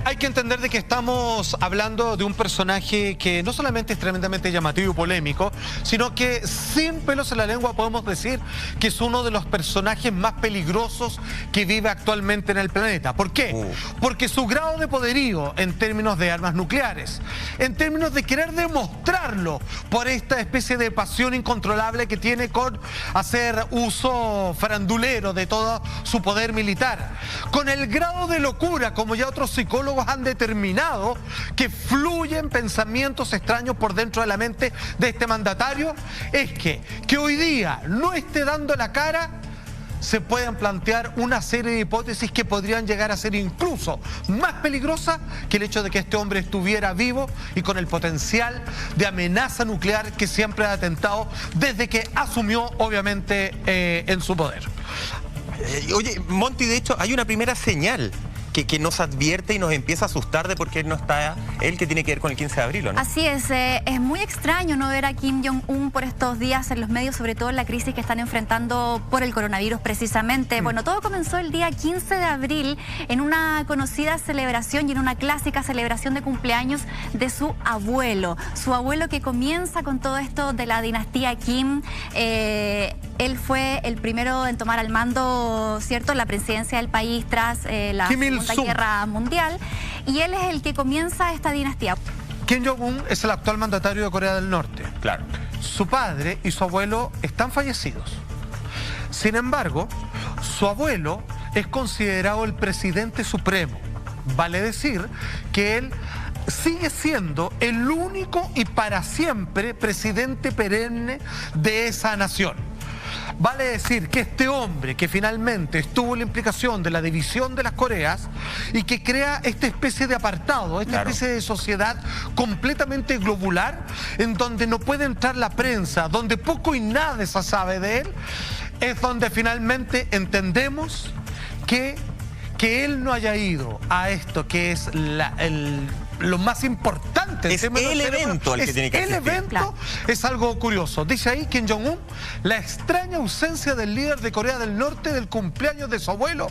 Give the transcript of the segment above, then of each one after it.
Hay que entender de que estamos hablando de un personaje que no solamente es tremendamente llamativo y polémico, sino que sin pelos en la lengua podemos decir que es uno de los personajes más peligrosos que vive actualmente en el planeta. ¿Por qué? Porque su grado de poderío en términos de armas nucleares, en términos de querer demostrarlo por esta especie de pasión incontrolable que tiene con hacer uso farandulero de todo su poder militar, con el grado de locura, como ya otros psicólogos han determinado, que fluyen pensamientos extraños por dentro de la mente de este mandatario, es que hoy día no esté dando la cara. Se pueden plantear una serie de hipótesis que podrían llegar a ser incluso más peligrosas que el hecho de que este hombre estuviera vivo y con el potencial de amenaza nuclear que siempre ha atentado desde que asumió, obviamente, en su poder. Oye, Monty, de hecho, hay una primera señal que nos advierte y nos empieza a asustar de por qué no está él, que tiene que ver con el 15 de abril, ¿o no? Así es muy extraño no ver a Kim Jong-un por estos días en los medios, sobre todo en la crisis que están enfrentando por el coronavirus precisamente. Bueno, todo comenzó el día 15 de abril en una conocida celebración y en una clásica celebración de cumpleaños de su abuelo que comienza con todo esto de la dinastía Kim. Él fue el primero en tomar al mando, ¿cierto?, la presidencia del país tras la Segunda Guerra Mundial, y él es el que comienza esta dinastía. Kim Jong-un es el actual mandatario de Corea del Norte. Claro. Su padre y su abuelo están fallecidos. Sin embargo, su abuelo es considerado el presidente supremo. Vale decir que él sigue siendo el único y para siempre presidente perenne de esa nación. Vale decir que este hombre que finalmente estuvo en la implicación de la división de las Coreas y que crea esta especie de apartado, esta especie de sociedad completamente globular, en donde no puede entrar la prensa, donde poco y nada se sabe de él, es donde finalmente entendemos que él no haya ido a esto que es lo más importante. Es el evento al que tiene que asistir. El evento es algo curioso. Dice ahí Kim Jong-un, la extraña ausencia del líder de Corea del Norte del cumpleaños de su abuelo,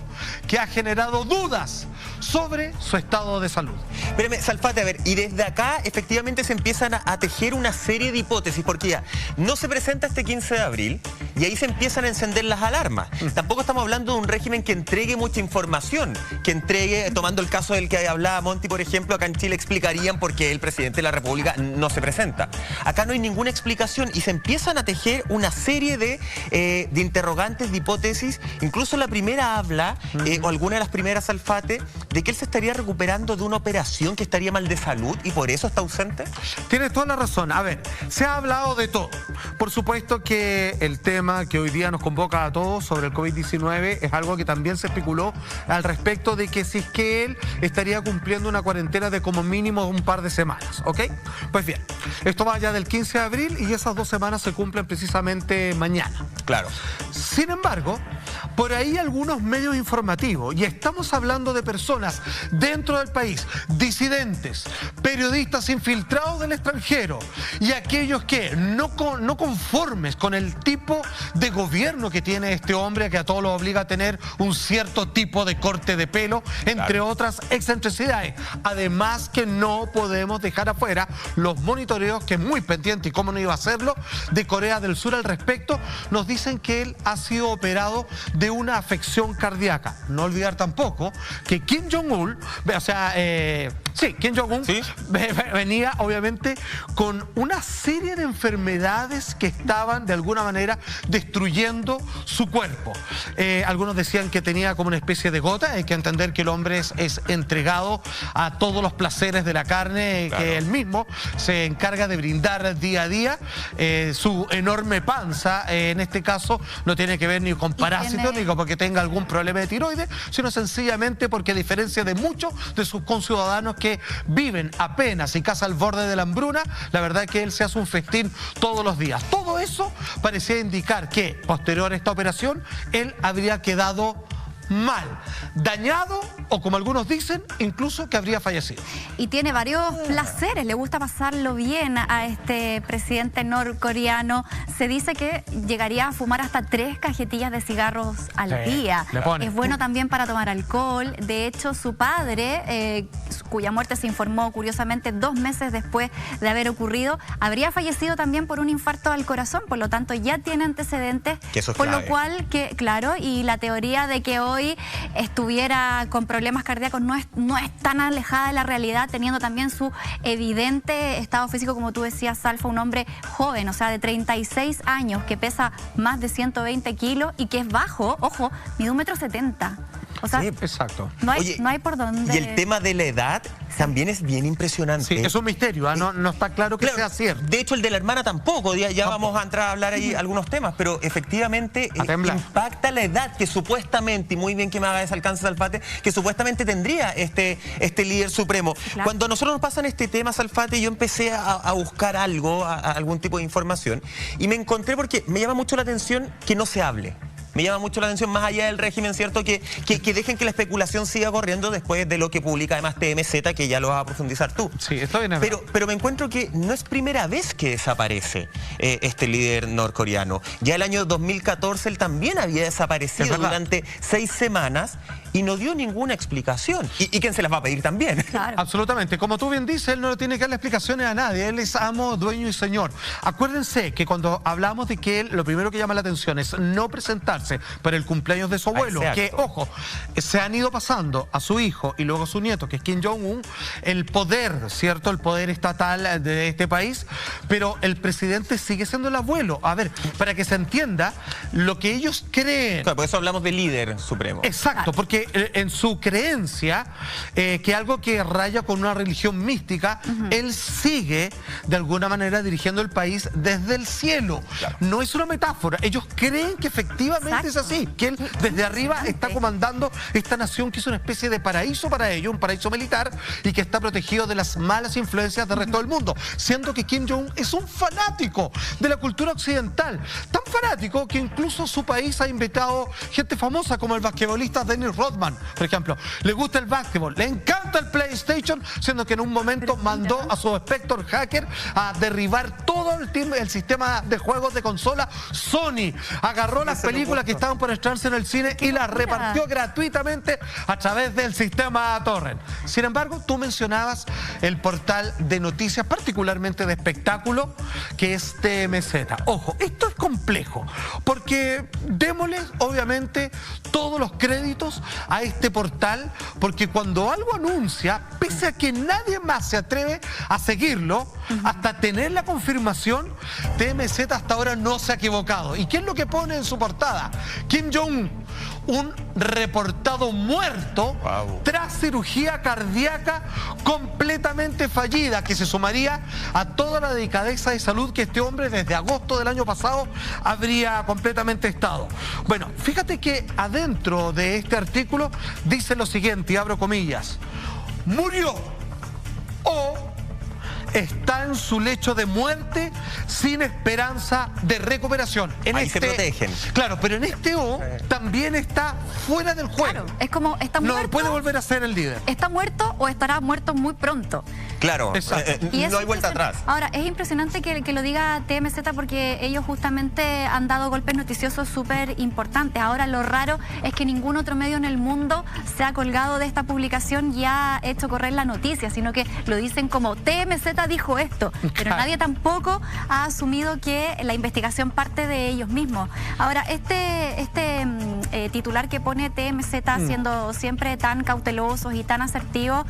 que ha generado dudas sobre su estado de salud. Espérame, Salfate, a ver, y desde acá efectivamente se empiezan a tejer una serie de hipótesis, porque ya no se presenta este 15 de abril y ahí se empiezan a encender las alarmas. Tampoco estamos hablando de un régimen que entregue mucha información, que entregue, tomando el caso del que hablaba Monty, por ejemplo, acá en Chile explicarían por qué el presidente de la República no se presenta. Acá no hay ninguna explicación y se empiezan a tejer una serie de interrogantes, de hipótesis. Incluso la primera habla, o alguna de las primeras, Salfate, de que él se estaría recuperando de una operación, que estaría mal de salud y por eso está ausente. Tienes toda la razón. A ver, se ha hablado de todo. Por supuesto que el tema que hoy día nos convoca a todos sobre el COVID-19 es algo que también se especuló al respecto de que si es que él estaría cumpliendo una cuarentena de como mínimo un par de semanas, ¿ok? Pues bien, esto va ya del 15 de abril y esas 2 semanas se cumplen precisamente mañana. Claro. Sin embargo, por ahí algunos medios informativos, y estamos hablando de personas dentro del país, disidentes, periodistas infiltrados del extranjero y aquellos que no conformes con el tipo de gobierno que tiene este hombre, que a todos los obliga a tener un cierto tipo de corte de pelo, entre otras excentricidades. Además que no podemos dejar afuera los monitoreos, que es muy pendiente, y cómo no iba a hacerlo, de Corea del Sur al respecto. Nos dicen que él ha sido operado de una afección cardíaca. No olvidar tampoco que Kim Jong-un, Kim Jong-un venía obviamente con una serie de enfermedades que estaban de alguna manera destruyendo su cuerpo. Algunos decían que tenía como una especie de gota. Hay que entender que el hombre es entregado a todos los placeres de la carne, que él mismo se encarga de brindar día a día. Su enorme panza, en este caso, no tiene que ver ni con parásitos, ni con porque tenga algún problema de tiroides, sino sencillamente porque, a diferencia de muchos de sus conciudadanos que viven apenas y casi al borde de la hambruna, la verdad es que él se hace un festín todos los días. Todo eso parecía indicar que, posterior a esta operación, él habría quedado mal, dañado o, como algunos dicen, incluso que habría fallecido. Y tiene varios placeres, le gusta pasarlo bien a este presidente norcoreano. Se dice que llegaría a fumar hasta 3 cajetillas de cigarros al día. Es bueno también para tomar alcohol. De hecho, su padre, cuya muerte se informó curiosamente 2 meses después de haber ocurrido, habría fallecido también por un infarto al corazón, por lo tanto ya tiene antecedentes, por lo cual, claro, y la teoría de que hoy estuviera con problemas cardíacos no es tan alejada de la realidad, teniendo también su evidente estado físico, como tú decías, Salfa, un hombre joven, o sea, de 36 años, que pesa más de 120 kilos y que es bajo, ojo, mide 1,70 m. O sea, sí, exacto. No hay por dónde. Y el tema de la edad también es bien impresionante. Sí, es un misterio, no está claro que sea cierto. De hecho, el de la hermana tampoco, ya vamos a entrar a hablar ahí algunos temas, pero efectivamente impacta la edad que supuestamente, y muy bien que me haga ese alcance, Salfate, que supuestamente tendría este líder supremo. Claro. Cuando a nosotros nos pasan este tema, Salfate, yo empecé a buscar algo, algún tipo de información, y me encontré, porque me llama mucho la atención que no se hable. Me llama mucho la atención, más allá del régimen, ¿cierto? Que dejen que la especulación siga corriendo después de lo que publica además TMZ, que ya lo vas a profundizar tú. Sí, esto viene. Pero me encuentro que no es primera vez que desaparece este líder norcoreano. Ya el año 2014 él también había desaparecido durante 6 semanas y no dio ninguna explicación. ¿Y quién se las va a pedir también? Claro. Absolutamente. Como tú bien dices, él no le tiene que darle explicaciones a nadie. Él es amo, dueño y señor. Acuérdense que cuando hablamos de que él, lo primero que llama la atención es no presentarse para el cumpleaños de su abuelo, que, ojo, se han ido pasando a su hijo y luego a su nieto, que es Kim Jong-un, el poder, ¿cierto? El poder estatal de este país, pero el presidente sigue siendo el abuelo. A ver, para que se entienda lo que ellos creen. Claro, por eso hablamos de líder supremo. Exacto, porque en su creencia, que algo que raya con una religión mística, él sigue de alguna manera dirigiendo el país desde el cielo. Claro. No es una metáfora, ellos creen que efectivamente es así, que él desde arriba está comandando esta nación que es una especie de paraíso para ellos, un paraíso militar, y que está protegido de las malas influencias del resto del mundo, siendo que Kim Jong-un es un fanático de la cultura occidental, tan fanático que incluso su país ha invitado gente famosa como el basquetbolista Dennis Rodman, por ejemplo. Le gusta el básquetbol, le encanta el PlayStation, siendo que en un momento mandó a su Spectre hacker a derribar todo el sistema de juegos de consola Sony, agarró las películas que estaban por estrenarse en el cine y las repartió gratuitamente a través del sistema torrent. Sin embargo, tú mencionabas el portal de noticias, particularmente de espectáculo, que es TMZ. Ojo, esto es complejo, porque démosle, obviamente, todos los créditos a este portal, porque cuando algo anuncia, pese a que nadie más se atreve a seguirlo, hasta tener la confirmación, TMZ hasta ahora no se ha equivocado. ¿Y qué es lo que pone en su portada? Kim Jong-un, un reportado muerto tras cirugía cardíaca completamente fallida, que se sumaría a toda la delicadeza de salud que este hombre desde agosto del año pasado habría completamente estado. Bueno, fíjate que adentro de este artículo dice lo siguiente, y abro comillas: murió o está en su lecho de muerte sin esperanza de recuperación. Ahí se protegen. Claro, pero en este O también está fuera del juego. Claro, es como está muerto. No puede volver a ser el líder. ¿Está muerto o estará muerto muy pronto? Claro, no hay vuelta atrás. Ahora, es impresionante que lo diga TMZ, porque ellos justamente han dado golpes noticiosos súper importantes. Ahora, lo raro es que ningún otro medio en el mundo se ha colgado de esta publicación y ha hecho correr la noticia, sino que lo dicen como TMZ dijo esto, pero nadie tampoco ha asumido que la investigación parte de ellos mismos. Ahora, este titular que pone TMZ, siendo siempre tan cautelosos y tan asertivos,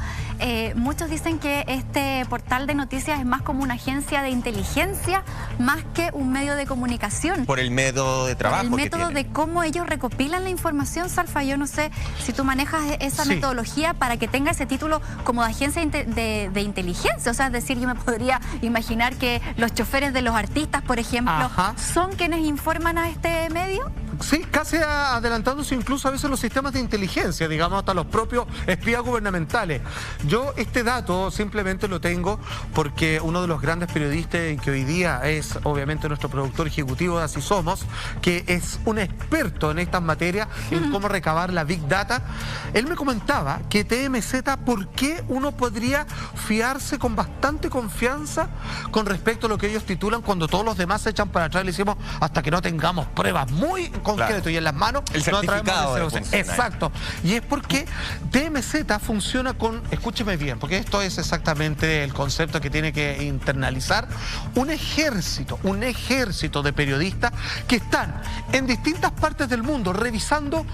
muchos dicen que este portal de noticias es más como una agencia de inteligencia más que un medio de comunicación. Por el método de trabajo. Por el método de cómo ellos recopilan la información, Salfa. Yo no sé si tú manejas esa metodología para que tenga ese título como de agencia de inteligencia. O sea, es decir, yo me podría imaginar que los choferes de los artistas, por ejemplo, son quienes informan a este medio. Sí, casi adelantándose incluso a veces los sistemas de inteligencia, digamos, hasta los propios espías gubernamentales. Yo este dato simplemente lo tengo porque uno de los grandes periodistas que hoy día es obviamente nuestro productor ejecutivo de Así Somos, que es un experto en estas materias, en cómo recabar la Big Data, él me comentaba que TMZ, ¿por qué uno podría fiarse con bastante confianza con respecto a lo que ellos titulan cuando todos los demás se echan para atrás y le decimos hasta que no tengamos pruebas muy concretas y en las manos el certificado no traemos? Exacto. Y es porque TMZ funciona con, escúcheme bien, porque esto es exactamente el concepto que tiene que internalizar, un ejército de periodistas que están en distintas partes del mundo revisando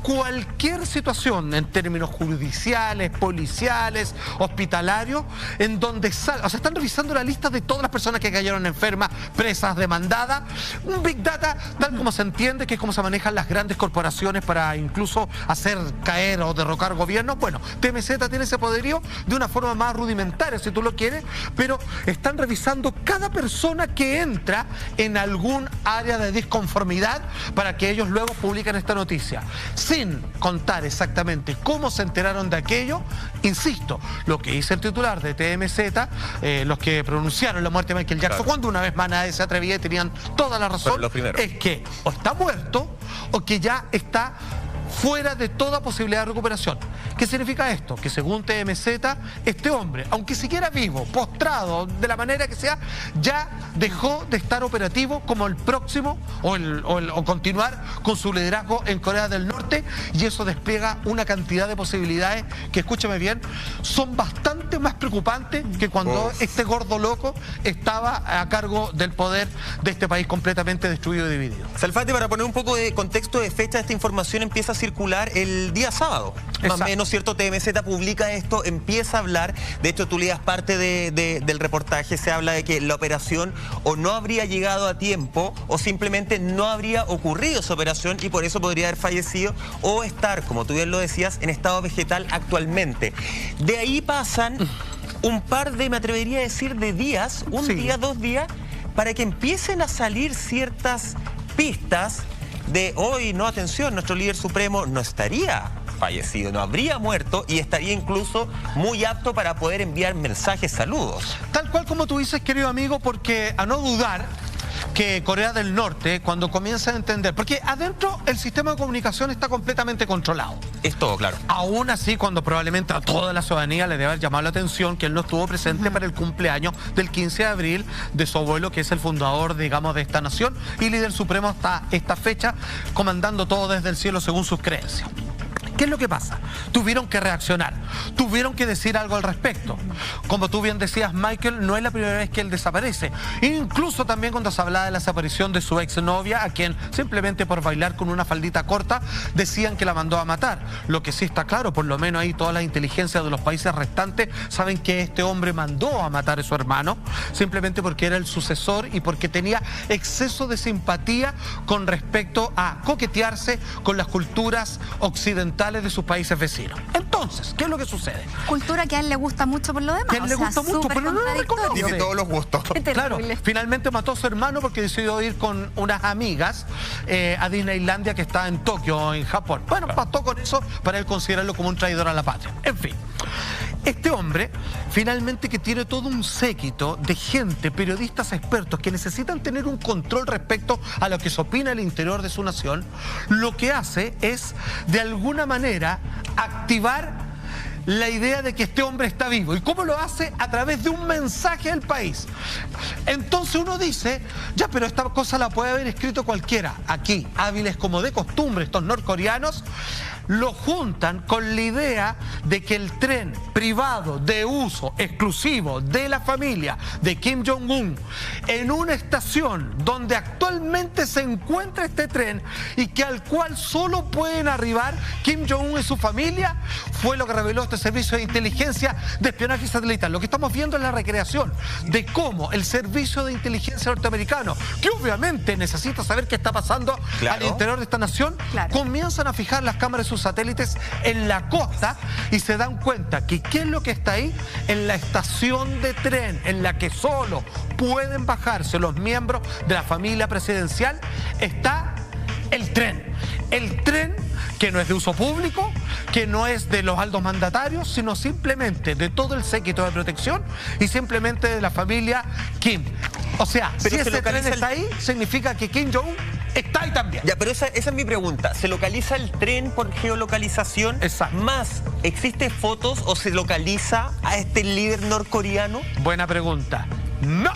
cualquier situación en términos judiciales, policiales, hospitalarios, en donde están revisando la lista de todas las personas que cayeron enfermas, presas, demandadas. Un Big Data, tal como se entiende, que es como se manejan las grandes corporaciones para incluso hacer caer o derrocar gobiernos. Bueno, TMZ tiene ese poderío de una forma más rudimentaria, si tú lo quieres, pero están revisando cada persona que entra en algún área de disconformidad para que ellos luego publiquen esta noticia. Sin contar exactamente cómo se enteraron de aquello, insisto, lo que dice el titular de TMZ, los que pronunciaron la muerte de Michael Jackson, claro, cuando una vez más nadie se atrevía y tenían toda la razón, es que o está muerto o que ya está fuera de toda posibilidad de recuperación. ¿Qué significa esto? Que según TMZ, este hombre, aunque siquiera vivo, postrado, de la manera que sea, ya dejó de estar operativo como el próximo o continuar con su liderazgo en Corea del Norte, y eso despliega una cantidad de posibilidades que, escúchame bien, son bastante más preocupantes que cuando este gordo loco estaba a cargo del poder de este país completamente destruido y dividido. Salfate, para poner un poco de contexto de fecha, esta información empieza a circular el día sábado. Más o menos, ¿cierto? TMZ publica esto, empieza a hablar, de hecho tú leías parte del reportaje, se habla de que la operación o no habría llegado a tiempo o simplemente no habría ocurrido esa operación y por eso podría haber fallecido o estar, como tú bien lo decías, en estado vegetal actualmente. De ahí pasan un par de, me atrevería a decir, de días, un día, 2 días, para que empiecen a salir ciertas pistas de hoy, no, atención, nuestro líder supremo no estaría fallecido, no habría muerto y estaría incluso muy apto para poder enviar mensajes, saludos. Tal cual como tú dices, querido amigo, porque a no dudar que Corea del Norte, cuando comienza a entender, porque adentro el sistema de comunicación está completamente controlado. Es todo, claro. Aún así, cuando probablemente a toda la ciudadanía le debe haber llamado la atención que él no estuvo presente para el cumpleaños del 15 de abril de su abuelo, que es el fundador, digamos, de esta nación y líder supremo hasta esta fecha, comandando todo desde el cielo según sus creencias. ¿Qué es lo que pasa? Tuvieron que reaccionar, tuvieron que decir algo al respecto. Como tú bien decías, Michael, no es la primera vez que él desaparece. Incluso también cuando se hablaba de la desaparición de su exnovia, a quien simplemente por bailar con una faldita corta decían que la mandó a matar. Lo que sí está claro, por lo menos ahí todas las inteligencias de los países restantes saben que este hombre mandó a matar a su hermano, simplemente porque era el sucesor y porque tenía exceso de simpatía con respecto a coquetearse con las culturas occidentales de sus países vecinos. Entonces, ¿qué es lo que sucede? Cultura que a él le gusta mucho por lo demás. Que a él le gusta mucho, pero no lo reconoce. Tiene todos los gustos. Claro, finalmente mató a su hermano porque decidió ir con unas amigas a Disneylandia, que está en Tokio, en Japón. Bueno, bastó con eso para él considerarlo como un traidor a la patria. En fin. Este hombre, finalmente, que tiene todo un séquito de gente, periodistas expertos, que necesitan tener un control respecto a lo que se opina al interior de su nación, lo que hace es, de alguna manera, activar la idea de que este hombre está vivo. ¿Y cómo lo hace? A través de un mensaje al país. Entonces uno dice, ya, pero esta cosa la puede haber escrito cualquiera. Aquí, hábiles como de costumbre, estos norcoreanos lo juntan con la idea de que el tren privado de uso exclusivo de la familia de Kim Jong-un, en una estación donde actualmente se encuentra este tren y que al cual solo pueden arribar Kim Jong-un y su familia, fue lo que reveló este servicio de inteligencia de espionaje satelital. Lo que estamos viendo es la recreación de cómo el servicio de inteligencia norteamericano, que obviamente necesita saber qué está pasando al interior de esta nación, comienzan a fijar las cámaras de sus satélites en la costa y se dan cuenta que ¿qué es lo que está ahí? En la estación de tren en la que solo pueden bajarse los miembros de la familia presidencial, está el tren. El tren que no es de uso público, que no es de los altos mandatarios, sino simplemente de todo el séquito de protección y simplemente de la familia Kim. O sea, pero si ese tren está ahí, significa que Kim Jong-un está ahí también. Ya, pero esa es mi pregunta. ¿Se localiza el tren por geolocalización? Exacto. Más, ¿existe fotos o se localiza a este líder norcoreano? Buena pregunta. No.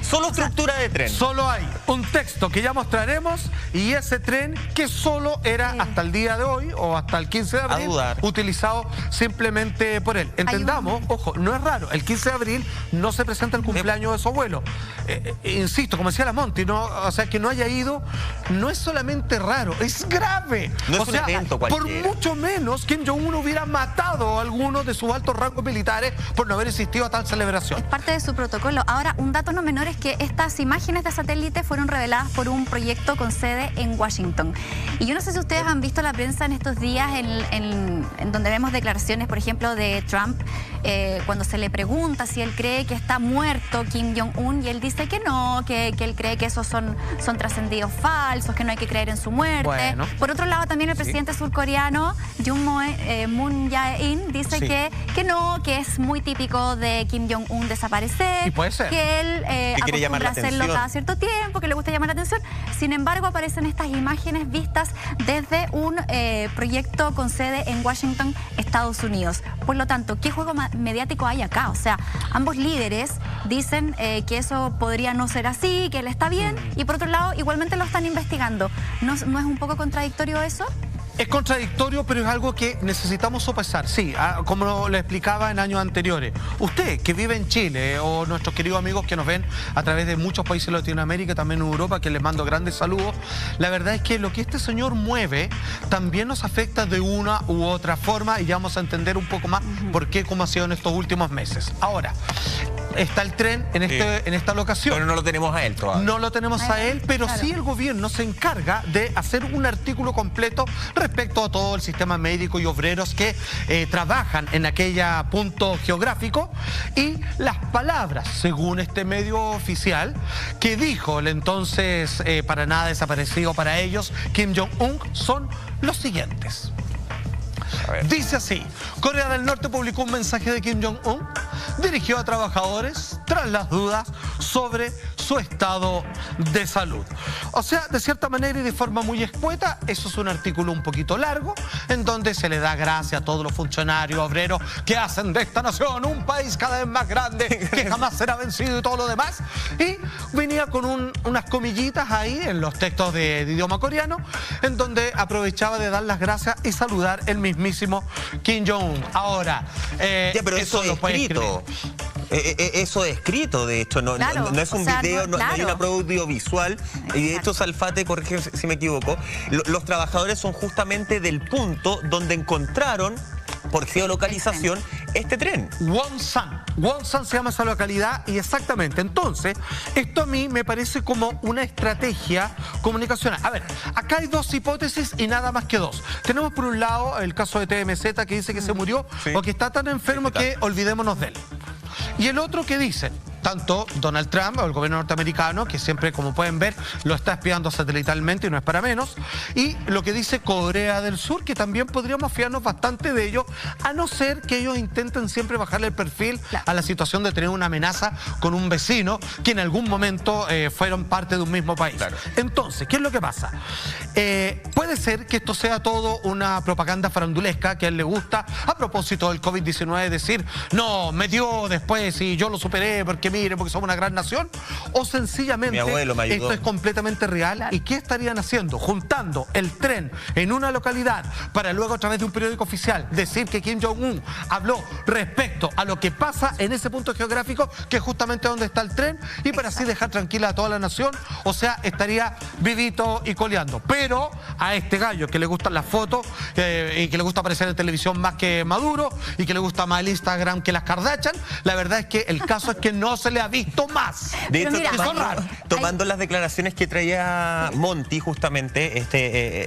Solo estructura de tren. Solo hay un texto que ya mostraremos y ese tren que solo era hasta el día de hoy o hasta el 15 de abril utilizado simplemente por él. Entendamos, ojo, no es raro, el 15 de abril no se presenta el cumpleaños de su abuelo. Insisto, como decía la Monty, no, o sea, que no haya ido no es solamente raro, es grave. No o es un sea, evento por cualquiera. mucho menos Kim Jong-un hubiera matado a algunos de sus altos rangos militares por no haber asistido a tal celebración. Es parte de su protocolo. Ahora, un dato no menor es que estas imágenes de satélite fueron reveladas por un proyecto con sede en Washington. Y yo no sé si ustedes han visto la prensa en estos días en donde vemos declaraciones, por ejemplo, de Trump, cuando se le pregunta si él cree que está muerto Kim Jong-un y él dice que no, que él cree que esos son trascendidos falsos, que no hay que creer en su muerte. Bueno. Por otro lado, también el presidente surcoreano, Moon Jae-in, dice que no, que es muy típico de Kim Jong-un desaparecer. Y puede ser. Que él quiere llamar la hacerlo atención cada cierto tiempo, que le gusta llamar la atención. Sin embargo, aparecen estas imágenes vistas desde un proyecto con sede en Washington, Estados Unidos. Por lo tanto, ¿qué juego mediático hay acá? O sea, ambos líderes dicen que eso podría no ser así, que él está bien, y por otro lado, igualmente lo están investigando. ¿No es un poco contradictorio eso? Es contradictorio, pero es algo que necesitamos sopesar. Sí, como le explicaba en años anteriores. Usted que vive en Chile o nuestros queridos amigos que nos ven a través de muchos países de Latinoamérica, también en Europa, que les mando grandes saludos. La verdad es que lo que este señor mueve también nos afecta de una u otra forma y ya vamos a entender un poco más por qué, cómo ha sido en estos últimos meses. Ahora, está el tren en esta locación. Pero no lo tenemos a él todavía. No lo tenemos a él, pero claro. sí el gobierno se encarga de hacer un artículo completo respecto a todo el sistema médico y obreros que trabajan en aquella punto geográfico y las palabras, según este medio oficial, que dijo el entonces para nada desaparecido para ellos, Kim Jong-un, son los siguientes. Dice así: Corea del Norte publicó un mensaje de Kim Jong-un dirigido a trabajadores tras las dudas sobre su estado de salud. O sea, de cierta manera y de forma muy escueta, eso es un artículo un poquito largo, en donde se le da gracias a todos los funcionarios obreros que hacen de esta nación un país cada vez más grande, que jamás será vencido y todo lo demás. Y venía con unas comillitas ahí en los textos de idioma coreano, en donde aprovechaba de dar las gracias y saludar el mismísimo Kim Jong-un. Ahora, ya, pero eso lo es puede escrito. Eso es escrito, de hecho, no, Claro, no es un video, no hay claro. una prueba audiovisual. Y de hecho, Salfate, corrige si me equivoco, los trabajadores son justamente del punto donde encontraron, por geolocalización, este tren. Wonsan. Wonsan se llama esa localidad y exactamente. Entonces, esto a mí me parece como una estrategia comunicacional. A ver, acá hay dos hipótesis y nada más que dos. Tenemos por un lado el caso de TMZ que dice que se murió o que está tan enfermo que olvidémonos de él. Y el otro que dice, tanto Donald Trump o el gobierno norteamericano, que siempre, como pueden ver, lo está espiando satelitalmente y no es para menos, y lo que dice Corea del Sur, que también podríamos fiarnos bastante de ellos, a no ser que ellos intenten siempre bajarle el perfil a la situación de tener una amenaza con un vecino que en algún momento fueron parte de un mismo país. Claro. Entonces, ¿qué es lo que pasa? Puede ser que esto sea todo una propaganda farandulesca que a él le gusta, a propósito del COVID-19, decir, no, me dio después y yo lo superé porque mire, porque somos una gran nación, o sencillamente Mi abuelo me ayudó. esto es completamente real. Claro. ¿Y qué estarían haciendo? Juntando el tren en una localidad para luego a través de un periódico oficial decir que Kim Jong-un habló respecto a lo que pasa en ese punto geográfico, que es justamente donde está el tren, y para así dejar tranquila a toda la nación. O sea, estaría vivito y coleando. Pero a este gallo que le gustan las fotos y que le gusta aparecer en televisión más que Maduro y que le gusta más el Instagram que las Kardashian, la verdad es que el caso es que no no se le ha visto más. De Pero hecho, mira, tomando las declaraciones que traía Monti, justamente,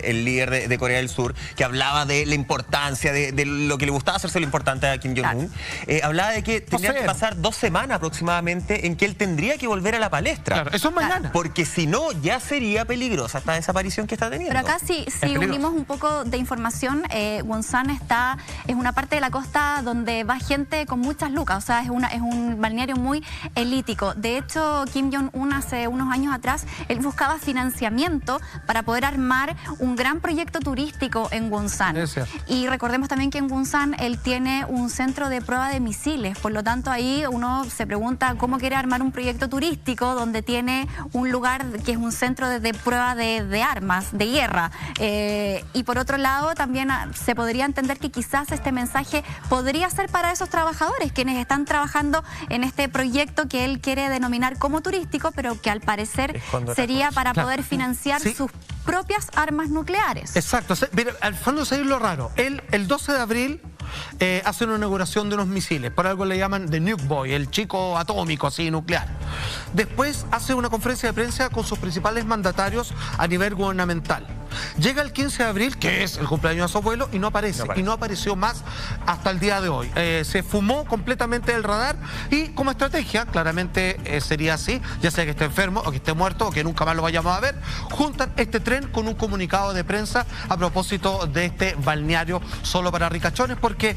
el líder de Corea del Sur, que hablaba de la importancia, de lo que le gustaba hacerse lo importante a Kim Jong-un, hablaba de que tendrían que pasar 2 semanas aproximadamente en que él tendría que volver a la palestra. Claro, eso es mañana. Porque si no, ya sería peligrosa esta desaparición que está teniendo. Pero acá si unimos un poco de información, Wonsan es una parte de la costa donde va gente con muchas lucas, o sea, es un balneario muy elítico. De hecho, Kim Jong-un hace unos años atrás, él buscaba financiamiento para poder armar un gran proyecto turístico en Wonsan. Y recordemos también que en Wonsan él tiene un centro de prueba de misiles, por lo tanto ahí uno se pregunta cómo quiere armar un proyecto turístico donde tiene un lugar que es un centro de prueba de armas, de guerra. Y por otro lado también se podría entender que quizás este mensaje podría ser para esos trabajadores quienes están trabajando en este proyecto que él quiere denominar como turístico, pero que al parecer sería para poder financiar sus propias armas nucleares. Exacto. Mira, al fondo se lo raro. Él, el 12 de abril, hace una inauguración de unos misiles, por algo le llaman The Nuke Boy, el chico atómico así nuclear. Después hace una conferencia de prensa con sus principales mandatarios a nivel gubernamental. Llega el 15 de abril, que es el cumpleaños de su abuelo, y no aparece. Y no apareció más hasta el día de hoy. Se fumó completamente del radar y como estrategia, claramente sería así, ya sea que esté enfermo o que esté muerto o que nunca más lo vayamos a ver, juntan este tren con un comunicado de prensa a propósito de este balneario solo para ricachones, porque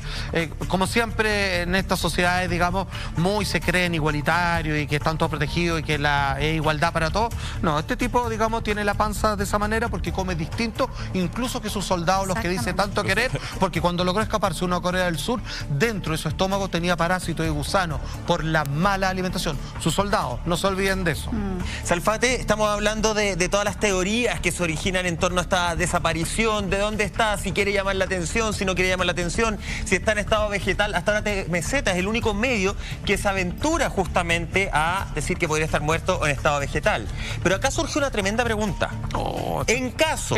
como siempre en estas sociedades, digamos, muy se creen igualitarios y que están todos protegidos y que la igualdad para todos. No, este tipo, digamos, tiene la panza de esa manera porque come distinto, incluso que sus soldados, los que dice tanto querer, porque cuando logró escaparse uno a Corea del Sur, dentro de su estómago tenía parásitos y gusanos por la mala alimentación. Sus soldados, no se olviden de eso. Salfate, estamos hablando de todas las teorías que se originan en torno a esta desaparición, de dónde está, si quiere llamar la atención, si no quiere llamar la atención, si está en estado vegetal. Hasta ahora Meseta es el único medio que se aventura justamente a decir que podría estar muerto o en estado vegetal. Pero acá surge una tremenda pregunta. En caso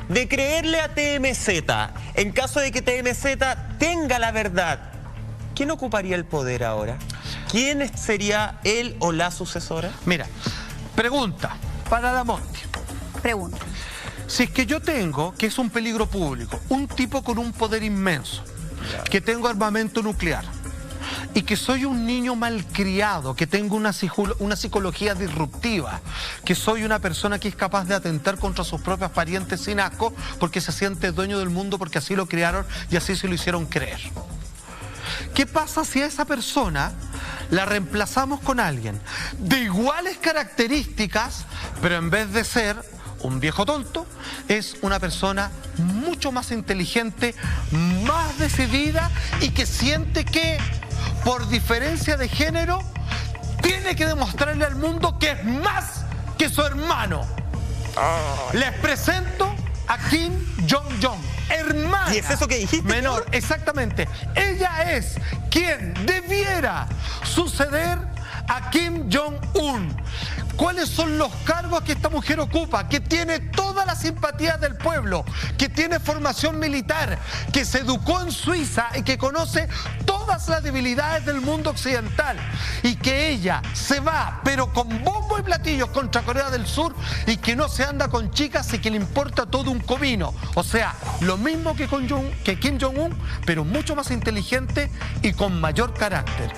de creerle a TMZ, en caso de que TMZ tenga la verdad, ¿quién ocuparía el poder ahora? ¿Quién sería él o la sucesora? Mira, pregunta para la Monti. Pregunta. Si es que yo tengo, que es un peligro público, un tipo con un poder inmenso, que tengo armamento nuclear y que soy un niño malcriado, que tengo una psicología disruptiva, que soy una persona que es capaz de atentar contra sus propios parientes sin asco porque se siente dueño del mundo porque así lo criaron y así se lo hicieron creer. ¿Qué pasa si a esa persona la reemplazamos con alguien de iguales características, pero en vez de ser un viejo tonto, es una persona mucho más inteligente, más decidida y que siente que, por diferencia de género, tiene que demostrarle al mundo que es más que su hermano? Les presento a Kim Jong-un, hermana. ¿Y es eso que dijiste? Menor, exactamente. Ella es quien debiera suceder a Kim Jong-un. ¿Cuáles son los cargos que esta mujer ocupa? Que tiene toda la simpatía del pueblo, que tiene formación militar, que se educó en Suiza y que conoce todas las debilidades del mundo occidental, y que ella se va, pero con bombo y platillos, contra Corea del Sur, y que no se anda con chicas y que le importa todo un comino. O sea, lo mismo que Kim Jong-un, pero mucho más inteligente y con mayor carácter.